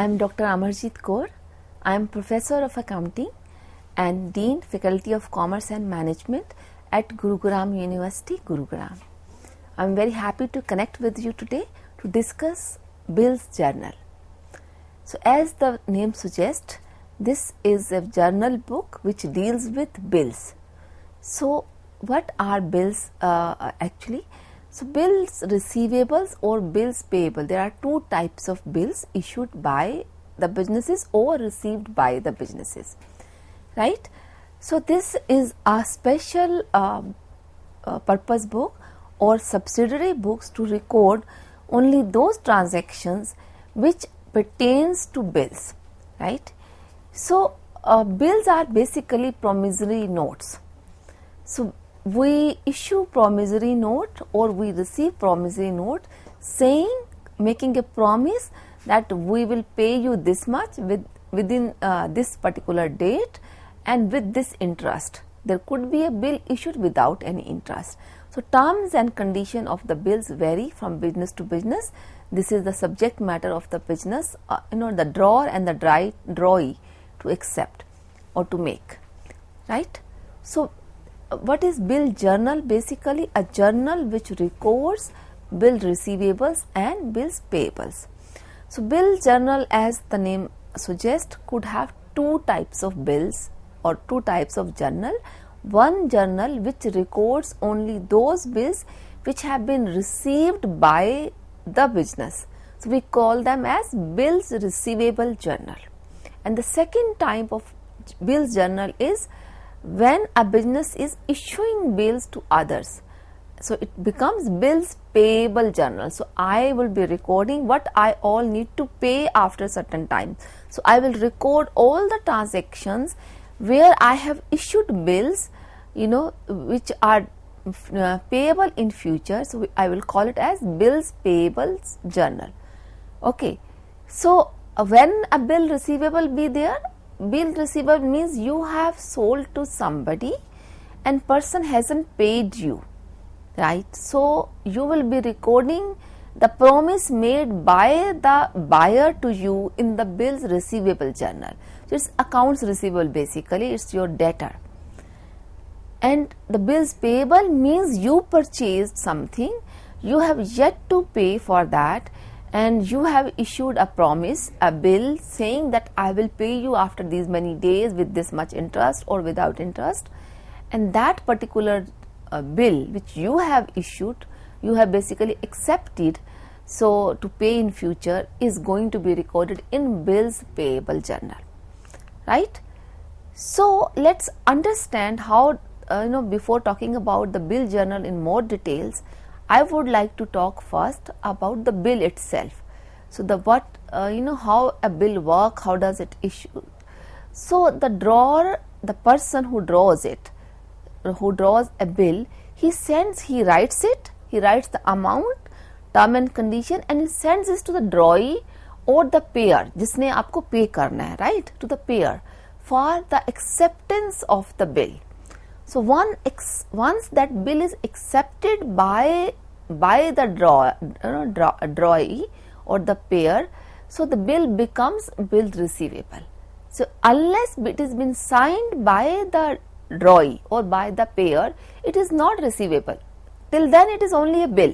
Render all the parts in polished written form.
I am Dr. Amarjit Kaur. I am Professor of Accounting and Dean, Faculty of Commerce and Management at Gurugram University, Gurugram. I am very happy to connect with you today to discuss Bill's Journal. So, as the name suggests, this is a journal book which deals with bills. So, what are bills actually? So, bills receivables or bills payable, there are two types of bills issued by the businesses or received by the businesses, right. So, this is a special purpose book or subsidiary books to record only those transactions which pertains to bills, right. So, bills are basically promissory notes. So, we issue promissory note or we receive promissory note saying, making a promise that we will pay you this much within this particular date and with this interest. There could be a bill issued without any interest. So, terms and condition of the bills vary from business to business. This is the subject matter of the business, the drawer and the drawee to accept or to make, right. So, what is bill journal? Basically a journal which records bill receivables and bills payables. So, bill journal, as the name suggests, could have two types of bills or two types of journal. One journal which records only those bills which have been received by the business. So, we call them as bills receivable journal. And the second type of bills journal is when a business is issuing bills to others. So, it becomes bills payable journal. So, I will be recording what I all need to pay after certain time. So, I will record all the transactions where I have issued bills, which are payable in future. So, I will call it as bills payable journal. Okay. So, when a bill receivable be there, bill receivable means you have sold to somebody and person hasn't paid you, right. So, you will be recording the promise made by the buyer to you in the bills receivable journal. So, it is accounts receivable, basically it is your debtor. And the bills payable means you purchased something, you have yet to pay for that, and you have issued a promise, a bill saying that I will pay you after these many days with this much interest or without interest, and that particular bill which you have issued, you have basically accepted, so to pay in future, is going to be recorded in bills payable journal, right. So, let us understand how, before talking about the bill journal in more details, I would like to talk first about the bill itself. So, how a bill work, how does it issue. So, the drawer, the person who draws it, who draws a bill, he writes the amount, term and condition, and he sends this to the drawee or the payer, जिसने आपको pay करना है, right, to the payer for the acceptance of the bill. So, once that bill is accepted by the drawee or the payer, so the bill becomes bill receivable. So, unless it has been signed by the drawee or by the payer, it is not receivable. Till then it is only a bill,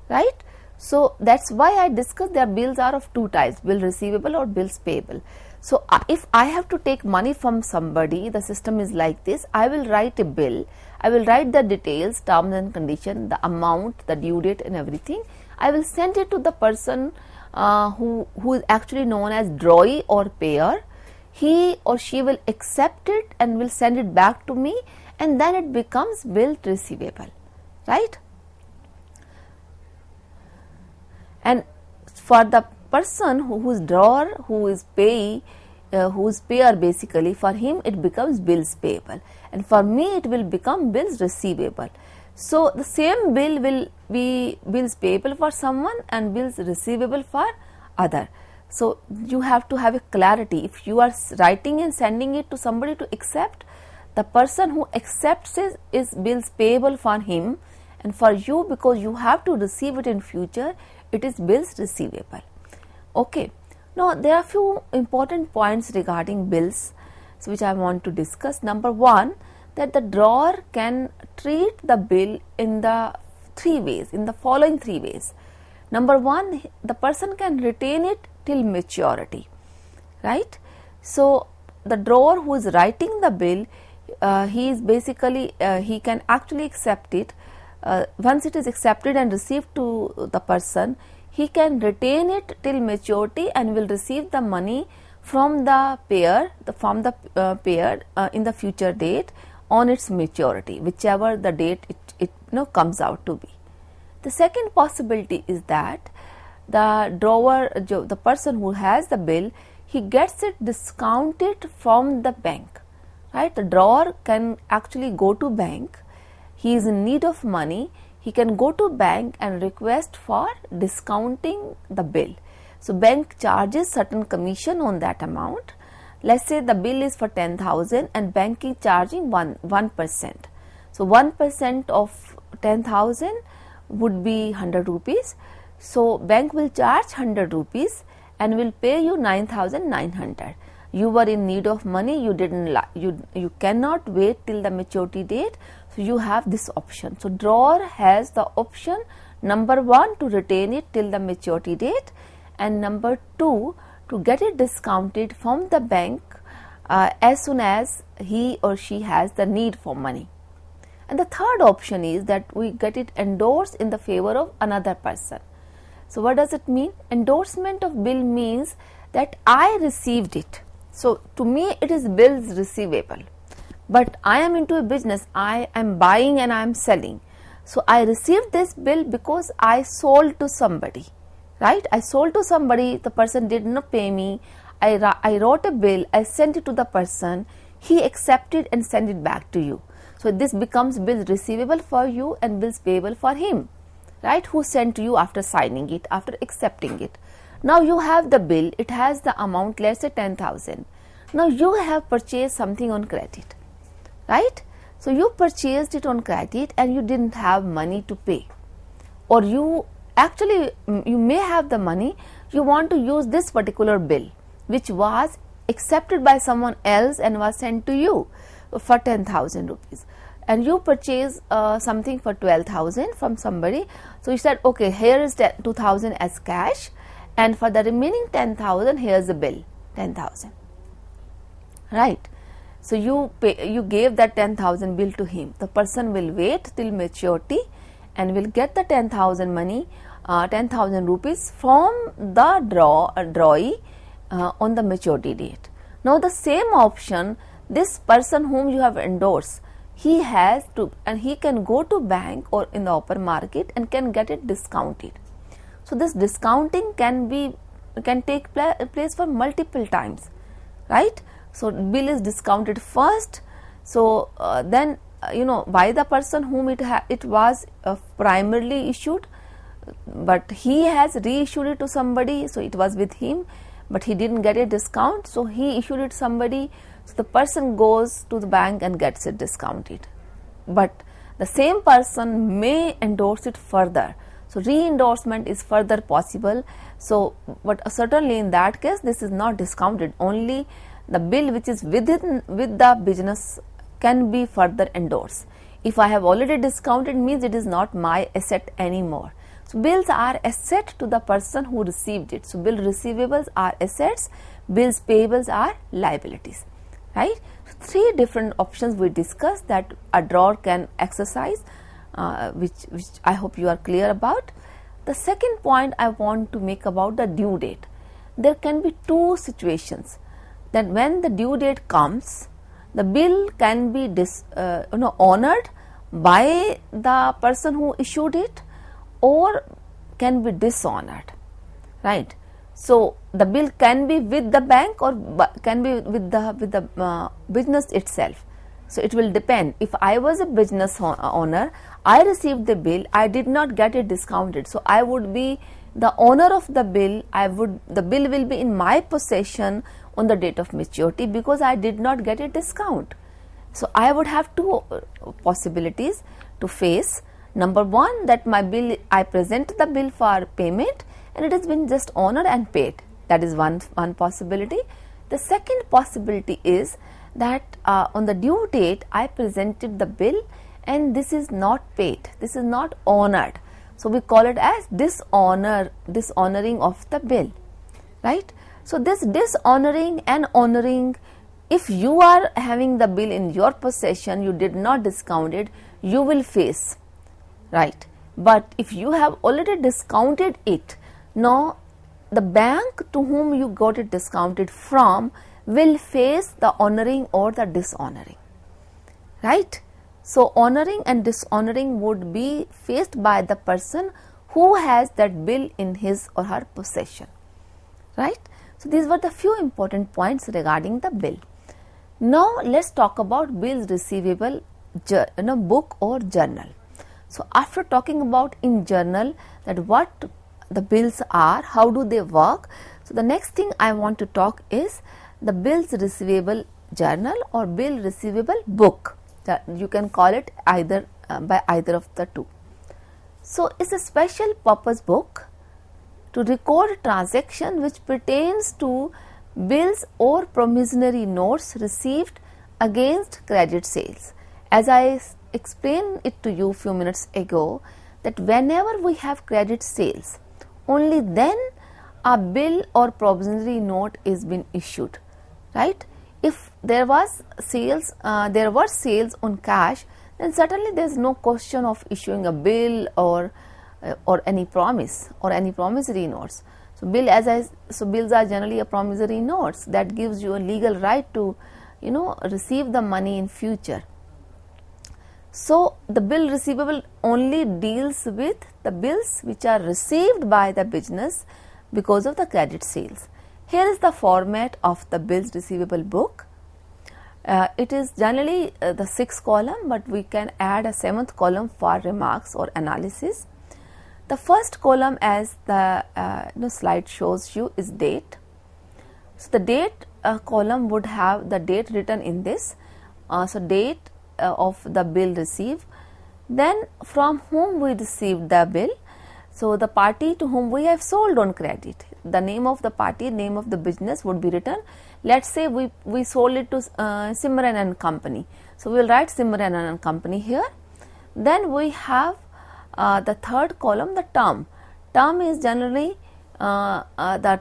right. So, that is why I discussed their bills are of two types, bill receivable or bills payable. So, if I have to take money from somebody, the system is like this, I will write a bill, I will write the details, terms and condition, the amount, the due date and everything. I will send it to the person who is actually known as drawee or payer. He or she will accept it and will send it back to me, and then it becomes bill receivable, right. And for the person who is drawer, who is payer basically, for him it becomes bills payable, and for me it will become bills receivable. So, the same bill will be bills payable for someone and bills receivable for other. So, you have to have a clarity. If you are writing and sending it to somebody to accept, the person who accepts it is bills payable for him, and for you, because you have to receive it in future, it is bills receivable. Okay. Now, there are few important points regarding bills, so which I want to discuss. Number one, that the drawer can treat the bill in the following three ways. Number one, the person can retain it till maturity, right? So, the drawer who is writing the bill, he can actually accept it. Once it is accepted and received to the person, he can retain it till maturity and will receive the money from the payer, in the future date on its maturity, whichever the date it comes out to be. The second possibility is that the person who has the bill, he gets it discounted from the bank, right? The drawer can actually go to bank. He is in need of money. He can go to bank and request for discounting the bill. So, bank charges certain commission on that amount. Let's say the bill is for 10,000 and bank is charging 1%. So, 1% of 10,000 would be 100 rupees. So, bank will charge 100 rupees and will pay you 9,900. You were in need of money, you cannot wait till the maturity date, so you have this option. So, drawer has the option, number one, to retain it till the maturity date, and number two, to get it discounted from the bank as soon as he or she has the need for money. And the third option is that we get it endorsed in the favor of another person. So, what does it mean? Endorsement of bill means that I received it. So, to me it is bills receivable, but I am into a business, I am buying and I am selling. So, I received this bill because I sold to somebody, right? I sold to somebody, the person did not pay me, I wrote a bill, I sent it to the person, he accepted and sent it back to you. So, this becomes bills receivable for you and bills payable for him, right, who sent to you after signing it, after accepting it. Now, you have the bill, it has the amount, let's say 10,000. Now, you have purchased something on credit, right? So, you purchased it on credit and you didn't have money to pay, or you may have the money, you want to use this particular bill which was accepted by someone else and was sent to you for 10,000 rupees. And you purchase something for 12,000 from somebody. So, you said, okay, here is 2,000 as cash, and for the remaining 10,000, here is the bill, 10,000, right. So, you gave that 10,000 bill to him. The person will wait till maturity and will get the 10,000 money, 10,000 rupees from the drawee on the maturity date. Now, the same option, this person whom you have endorsed, he has to, and he can go to bank or in the open market and can get it discounted. So, this discounting can take place for multiple times, right. So, bill is discounted first. So, then by the person whom it was primarily issued, but he has reissued it to somebody. So, it was with him, but he didn't get a discount. So, he issued it to somebody. So, the person goes to the bank and gets it discounted, but the same person may endorse it further. So, re-endorsement is further possible. So, but certainly in that case, this is not discounted, only the bill which is with the business can be further endorsed. If I have already discounted, means it is not my asset anymore. So, bills are asset to the person who received it. So, bill receivables are assets, bills payables are liabilities, right. So, three different options we discussed that a drawer can exercise, which I hope you are clear about. The second point I want to make about the due date. There can be two situations, that when the due date comes, the bill can be honored by the person who issued it or can be dishonored, right. So, the bill can be with the bank or can be with the business itself. So, it will depend. If I was a business owner, I received the bill, I did not get it discounted. So, I would be the owner of the bill, the bill will be in my possession on the date of maturity because I did not get a discount. So, I would have two possibilities to face. Number one, that my bill, I present the bill for payment and it has been just honored and paid. That is one possibility. The second possibility is that on the due date I presented the bill and this is not paid, this is not honored. So we call it as dishonoring of the bill, right? So this dishonoring and honoring, if you are having the bill in your possession, you did not discount it, you will face, right? But if you have already discounted it, now the bank to whom you got it discounted from will face the honoring or the dishonoring, right? So honoring and dishonoring would be faced by the person who has that bill in his or her possession, right? So these were the few important points regarding the bill. Now let's talk about bills receivable book or journal. So after talking about in journal that what the bills are, how do they work, so the next thing I want to talk is the bills receivable journal or bill receivable book. You can call it either by either of the two. So it's a special purpose book to record transaction which pertains to bills or promissory notes received against credit sales. As I explained it to you few minutes ago, that whenever we have credit sales, only then a bill or promissory note is been issued, right? If there was sales, there were sales on cash, then certainly there is no question of issuing a bill or any promise or any promissory notes. So bills are generally a promissory notes that gives you a legal right to receive the money in future. So the bill receivable only deals with the bills which are received by the business because of the credit sales. Here is the format of the bills receivable book. It is generally the 6th column, but we can add a 7th column for remarks or analysis. The first column, as the slide shows you, is date. So the date column would have the date written in this. So date of the bill received, then from whom we received the bill. So the party to whom we have sold on credit, the name of the party, name of the business would be written. Let's say we sold it to Simran and Company. So we will write Simran and Company here. Then we have the third column, the term. Term is generally the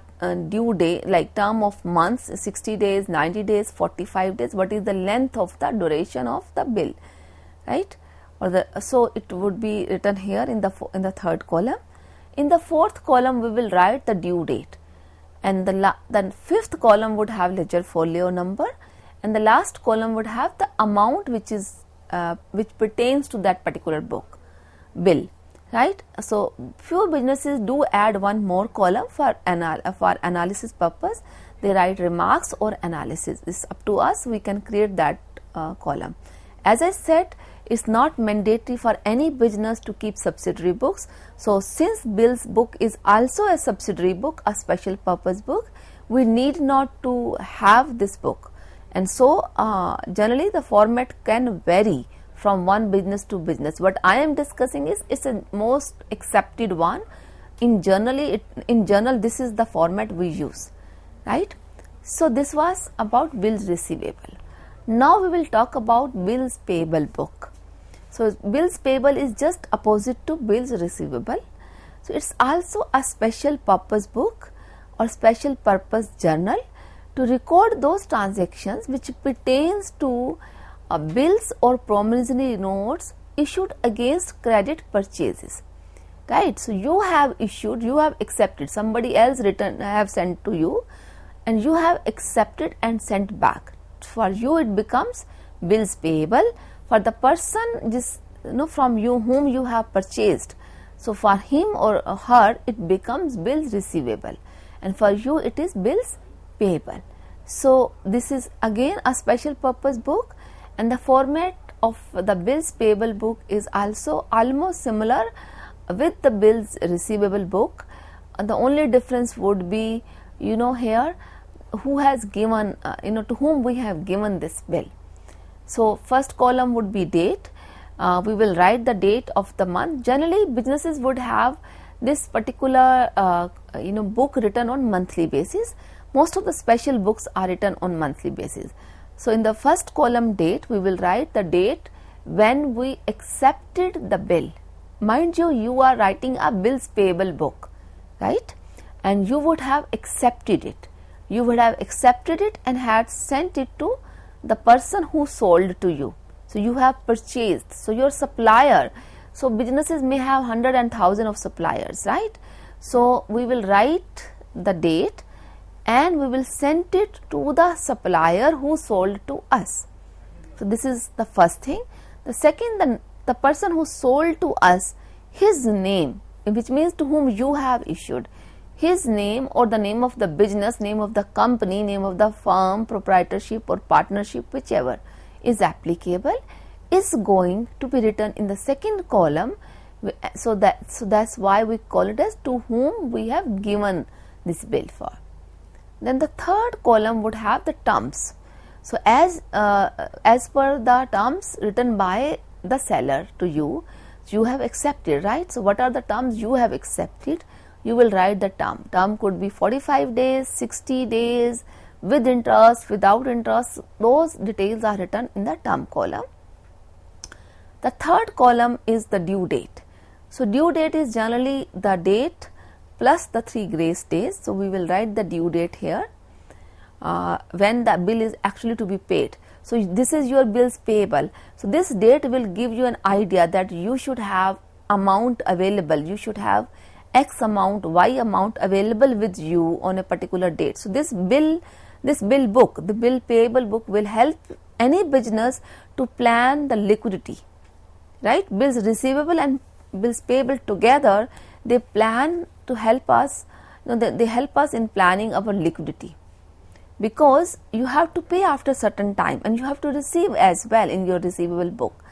due day, like term of months, 60 days, 90 days, 45 days. What is the length of the duration of the bill, right? So it would be written here in the third column. In the fourth column, we will write the due date, and the fifth column would have ledger folio number, and the last column would have the amount which pertains to that particular bill, right? So few businesses do add one more column for analysis purpose. They write remarks or analysis. It's up to us. We can create that column. As I said, it's not mandatory for any business to keep subsidiary books. So since bills book is also a subsidiary book, a special purpose book, we need not to have this book. And so generally the format can vary from one business to business. What I am discussing is it's a most accepted one. In journal this is the format we use, right? So this was about bills receivable. Now we will talk about bills payable book. So bills payable is just opposite to bills receivable. So it's also a special purpose book or special purpose journal to record those transactions which pertains to bills or promissory notes issued against credit purchases, right? So you have issued, you have accepted, somebody else have sent to you, and you have accepted and sent back. For you it becomes bills payable. For the person from you whom you have purchased, so for him or her it becomes bills receivable, and for you it is bills payable. So this is again a special purpose book, and the format of the bills payable book is also almost similar with the bills receivable book. The only difference would be here who has given to whom we have given this bill. So first column would be date. We will write the date of the month. Generally businesses would have this particular book written on monthly basis. Most of the special books are written on monthly basis. So in the first column date, we will write the date when we accepted the bill. Mind you, you are writing a bills payable book, right? And you would have accepted it. You would have accepted it and had sent it to the person who sold to you. So you have purchased. So your supplier. So businesses may have 100 and 1000 of suppliers, right? So we will write the date and we will send it to the supplier who sold to us. So this is the first thing. The second, the person who sold to us, his name, which means to whom you have issued, his name or the name of the business, name of the company, name of the firm, proprietorship or partnership, whichever is applicable, is going to be written in the second column. So that's why we call it as to whom we have given this bill for. Then the third column would have the terms. So as per the terms written by the seller to you, you have accepted, right? So what are the terms you have accepted? You will write the term. Term could be 45 days, 60 days, with interest, without interest. Those details are written in the term column. The third column is the due date. So due date is generally the date plus the 3 grace days. So we will write the due date here when the bill is actually to be paid. So this is your bills payable. So this date will give you an idea that you should have amount available. You should have X amount, Y amount available with you on a particular date. So this bill book, the bill payable book, will help any business to plan the liquidity, right? Bills receivable and bills payable together, they plan to help us, they help us in planning our liquidity, because you have to pay after certain time and you have to receive as well in your receivable book,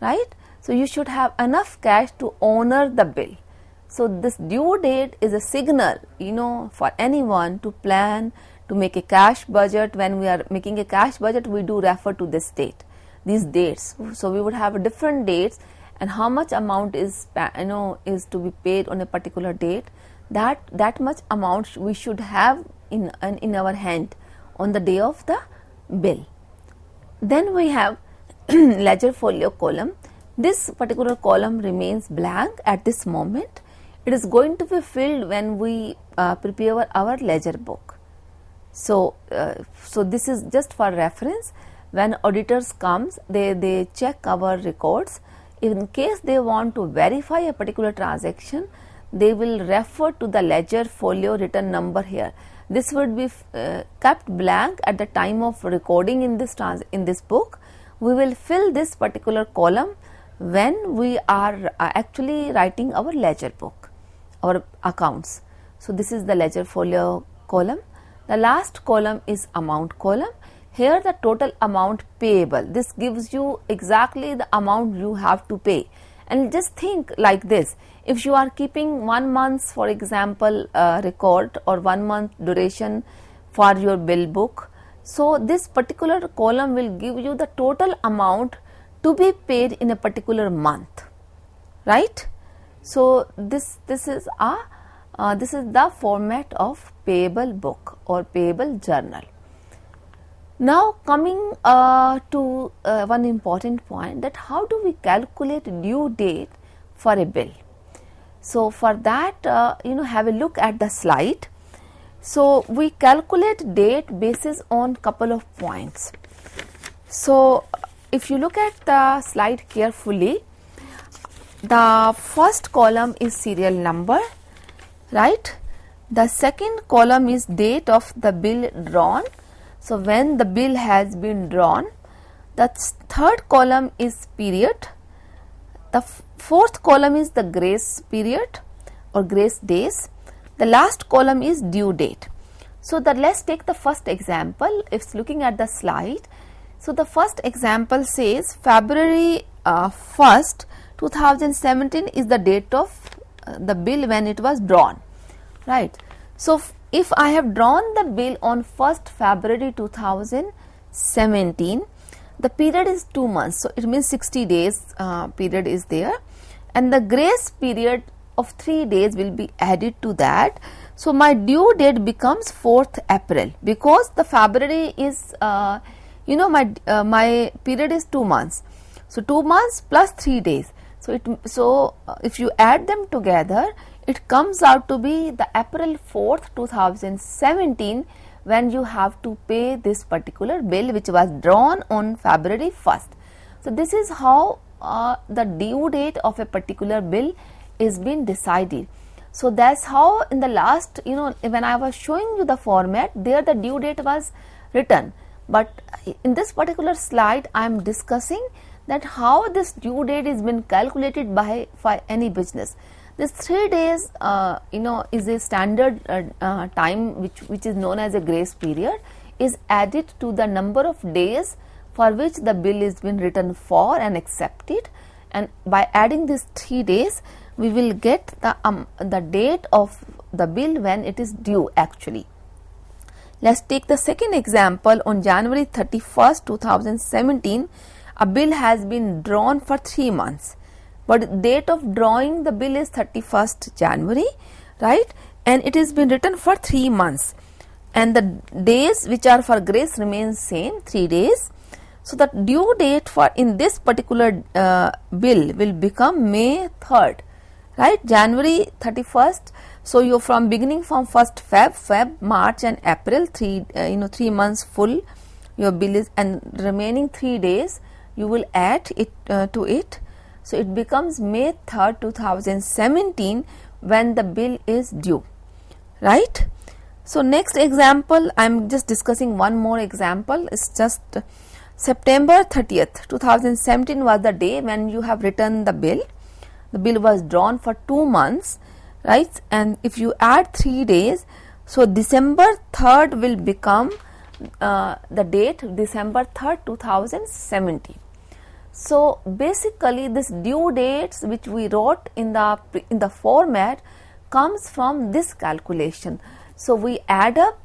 right? So you should have enough cash to honor the bill. So this due date is a signal, for anyone to plan, to make a cash budget. When we are making a cash budget, we do refer to this date, these dates. So we would have different dates and how much amount is to be paid on a particular date. That much amount we should have in our hand on the day of the bill. Then we have ledger folio column. This particular column remains blank at this moment. It is going to be filled when we prepare our ledger book. So this is just for reference. When auditors comes, they check our records. In case they want to verify a particular transaction, they will refer to the ledger folio written number here. This would be kept blank at the time of recording in this book. We will fill this particular column when we are actually writing our ledger book, our accounts. So this is the ledger folio column. The last column is amount column. Here the total amount payable. This gives you exactly the amount you have to pay. And just think like this: if you are keeping 1 month's, for example, record or 1 month duration for your bill book, so this particular column will give you the total amount to be paid in a particular month, right? So this is the format of payable book or payable journal. Now coming to one important point, that how do we calculate due date for a bill? So for that, have a look at the slide. So we calculate date basis on couple of points. So if you look at the slide carefully, the first column is serial number, right? The second column is date of the bill drawn. So when the bill has been drawn. The third column is period. The fourth column is the grace period or grace days. The last column is due date. So let's take the first example. If looking at the slide, so the first example says February 1st, 2017 is the date of the bill when it was drawn, right? So if I have drawn the bill on 1st February 2017, the period is 2 months, so it means 60 days period is there, and the grace period of 3 days will be added to that. So my due date becomes 4th April, because the February is my period is 2 months. So 2 months plus 3 days. So if you add them together, it comes out to be the April 4th 2017 when you have to pay this particular bill, which was drawn on February 1st. So this is how the due date of a particular bill is being decided. So that's how in the last, when I was showing you the format, there the due date was written. But in this particular slide, I am discussing that how this due date is been calculated by any business. This 3 days, is a standard time which is known as a grace period, is added to the number of days for which the bill is been written for and accepted, and by adding these 3 days, we will get the date of the bill when it is due actually. Let's take the second example. On January 31st 2017, a bill has been drawn for 3 months, but date of drawing the bill is 31st January, right? And it has been written for 3 months, and the days which are for grace remain same, 3 days. So the due date for in this particular bill will become May 3rd, right? January 31st. So you from beginning from 1st Feb, March and April, 3 months full your bill is, and remaining 3 days you will add it to it. So it becomes May 3rd 2017 when the bill is due, right? So next example, I am just discussing one more example. It's just September 30th 2017 was the day when you have written the bill. The bill was drawn for 2 months, right? And if you add 3 days, so December 3rd will become the date, December 3rd 2017. So basically this due dates which we wrote in the format comes from this calculation. So we add up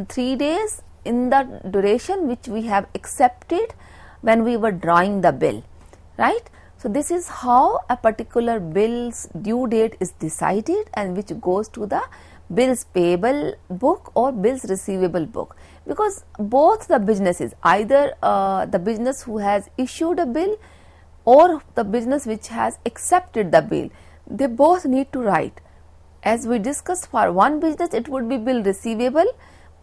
3 days in the duration which we have accepted when we were drawing the bill, right? So this is how a particular bill's due date is decided, and which goes to the bills payable book or bills receivable book, because both the businesses, either the business who has issued a bill or the business which has accepted the bill, they both need to write. As we discussed, for one business it would be bill receivable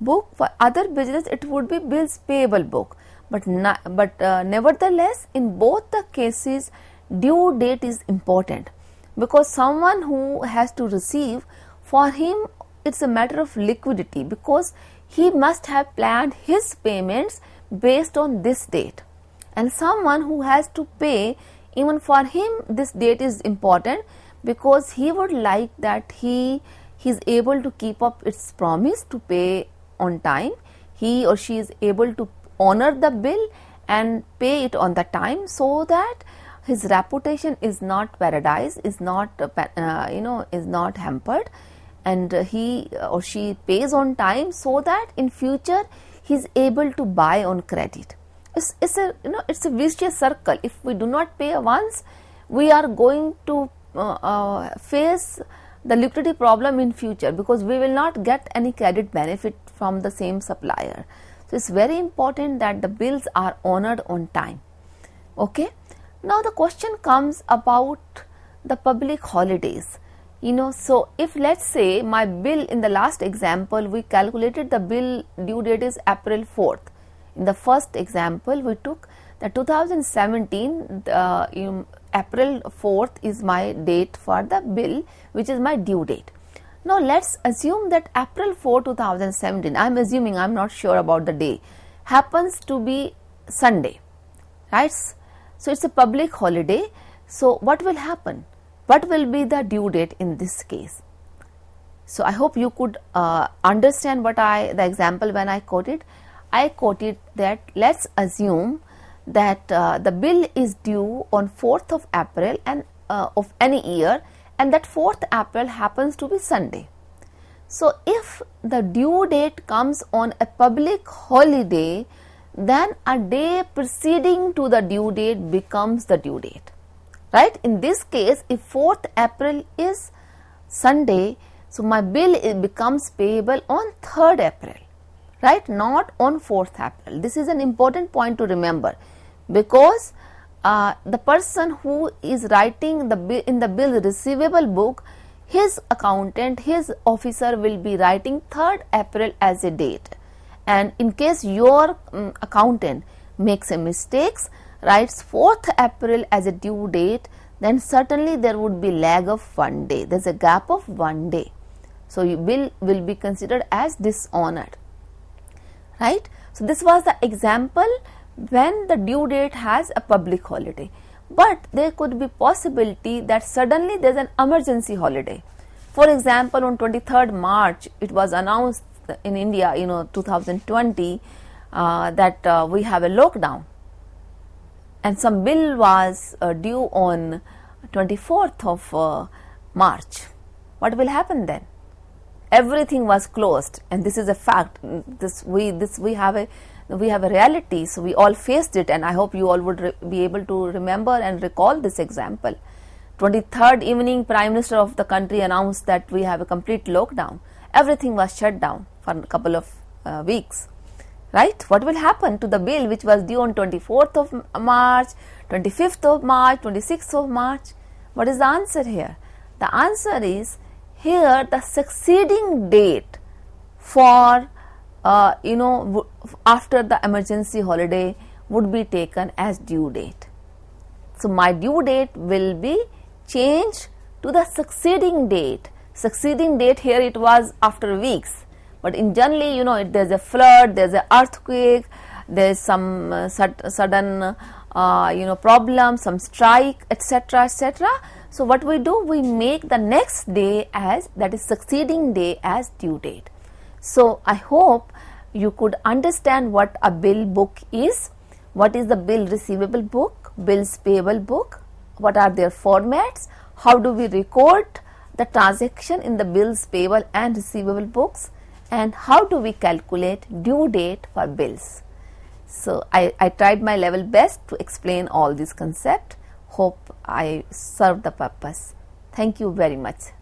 book, for other business it would be bills payable book, but nevertheless in both the cases due date is important, because someone who has to receive, for him it's a matter of liquidity, because he must have planned his payments based on this date, and someone who has to pay, even for him this date is important, because he would like that he is able to keep up its promise to pay on time. He or she is able to honor the bill and pay it on the time, so that his reputation is not paradise, is not is not hampered, and he or she pays on time, so that in future he is able to buy on credit. It's a vicious circle. If we do not pay once, we are going to face the liquidity problem in future, because we will not get any credit benefit from the same supplier. So it's very important that the bills are honored on time. Okay. Now the question comes about the public holidays. So if let's say my bill in the last example, we calculated the bill due date is April 4th. In the first example, we took the 2017, April 4th is my date for the bill, which is my due date. Now let's assume that April 4, 2017, I am assuming, I am not sure about the day, happens to be Sunday, right? So it's a public holiday. So what will happen? What will be the due date in this case? So I hope you could understand the example when I quoted. I quoted that let's assume that the bill is due on 4th of April and of any year, and that 4th April happens to be Sunday. So if the due date comes on a public holiday, then a day preceding to the due date becomes the due date, right? In this case, if 4th April is Sunday, so my bill becomes payable on 3rd April, right? Not on 4th April. This is an important point to remember, because the person who is writing in the bill receivable book, his accountant, his officer will be writing 3rd April as a date. And in case your accountant makes a mistake, writes 4th April as a due date, then certainly there would be lag of 1 day. There is a gap of 1 day. So your bill will be considered as dishonored, right? So this was the example when the due date has a public holiday. But there could be possibility that suddenly there is an emergency holiday. For example, on 23rd March, it was announced in India, 2020, that we have a lockdown, and some bill was due on 24th of March. What will happen then? Everything was closed, and this is a fact. We have a reality, so we all faced it, and I hope you all would be able to remember and recall this example. 23rd evening, Prime Minister of the country announced that we have a complete lockdown. Everything was shut down for a couple of weeks, right? What will happen to the bill which was due on 24th of March, 25th of March, 26th of March? What is the answer here? The answer is, here the succeeding date for after the emergency holiday would be taken as due date. So my due date will be changed to the succeeding date. Succeeding date here, it was after weeks, but in generally, there's a flood, there's an earthquake, there's some sudden problem, some strike, etc., etc. So what we do, we make the next day as, that is succeeding day, as due date. So I hope you could understand what a bill book is, what is the bill receivable book, bills payable book, what are their formats, how do we record the transaction in the bills payable and receivable books, and how do we calculate due date for bills. So I tried my level best to explain all these concepts. Hope I served the purpose. Thank you very much.